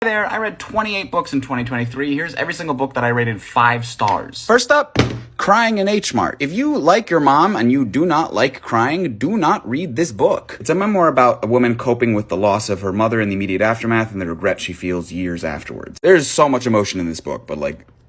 Hey there, I read 28 books in 2023. Here's every single book that I rated 5 stars. First up, Crying in H Mart. If you like your mom and you do not like crying, do not read this book. It's a memoir about a woman coping with the loss of her mother in the immediate aftermath and the regret she feels years afterwards. There's so much emotion in this book, but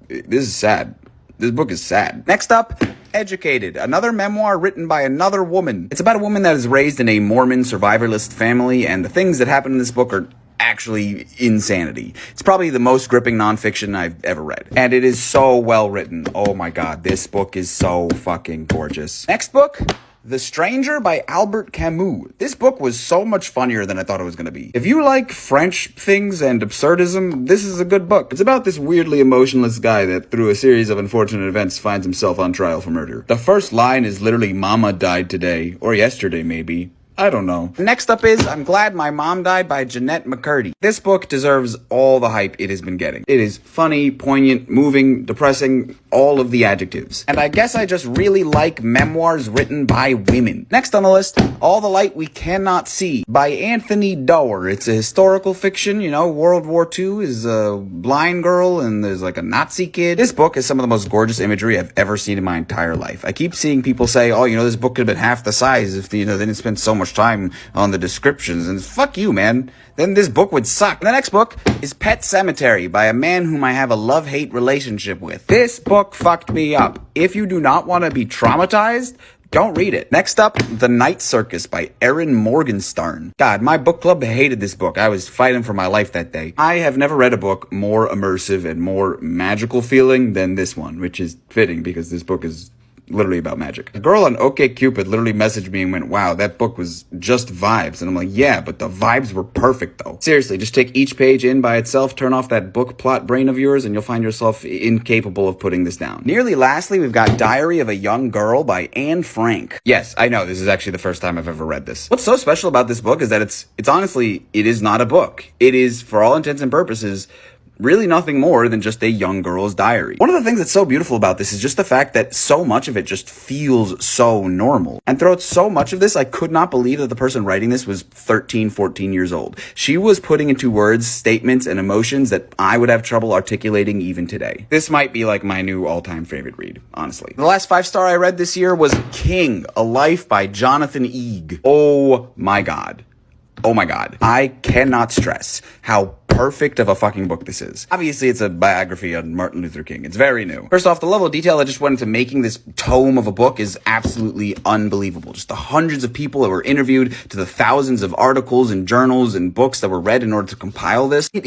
this is sad. This book is sad. Next up, Educated, another memoir written by another woman. It's about a woman that is raised in a Mormon survivalist family, and the things that happen in this book are actually insanity. It's probably the most gripping nonfiction I've ever read. And it is so well written. Oh my god, this book is so fucking gorgeous. Next book, The Stranger by Albert Camus. This book was so much funnier than I thought it was going to be. If you like French things and absurdism, this is a good book. It's about this weirdly emotionless guy that, through a series of unfortunate events, finds himself on trial for murder. The first line is literally, "Mama died today," or yesterday maybe. I don't know. Next up is I'm Glad My Mom Died by Jeanette McCurdy. This book deserves all the hype it has been getting. It is funny, poignant, moving, depressing, all of the adjectives. And I guess I just really like memoirs written by women. Next on the list, All the Light We Cannot See by Anthony Doerr. It's a historical fiction, World War II is a blind girl and there's like a Nazi kid. This book has some of the most gorgeous imagery I've ever seen in my entire life. I keep seeing people say, this book could have been half the size if, they didn't spend so much time on the descriptions, and fuck you, man. Then this book would suck. The next book is Pet Cemetery by a man whom I have a love-hate relationship with. This book fucked me up. If you do not want to be traumatized, don't read it. Next up, The Night Circus by Erin Morgenstern. God, my book club hated this book. I was fighting for my life that day. I have never read a book more immersive and more magical feeling than this one, which is fitting because this book is literally about magic. A girl on OkCupid literally messaged me and went, wow, that book was just vibes. And I'm like, yeah, but the vibes were perfect though. Seriously, just take each page in by itself, turn off that book plot brain of yours, and you'll find yourself incapable of putting this down. Nearly lastly, we've got Diary of a Young Girl by Anne Frank. Yes, I know, this is actually the first time I've ever read this. What's so special about this book is that it's honestly, it is not a book. It is, for all intents and purposes, really nothing more than just a young girl's diary. One of the things that's so beautiful about this is just the fact that so much of it just feels so normal. And throughout so much of this, I could not believe that the person writing this was 13, 14 years old. She was putting into words statements and emotions that I would have trouble articulating even today. This might be like my new all-time favorite read, honestly. The last 5-star I read this year was King, A Life by Jonathan Eig. Oh my god. Oh my god. I cannot stress how perfect of a fucking book this is. Obviously, it's a biography on Martin Luther King. It's very new. First off, the level of detail that just went into making this tome of a book is absolutely unbelievable. Just the hundreds of people that were interviewed, to the thousands of articles and journals and books that were read in order to compile this. It is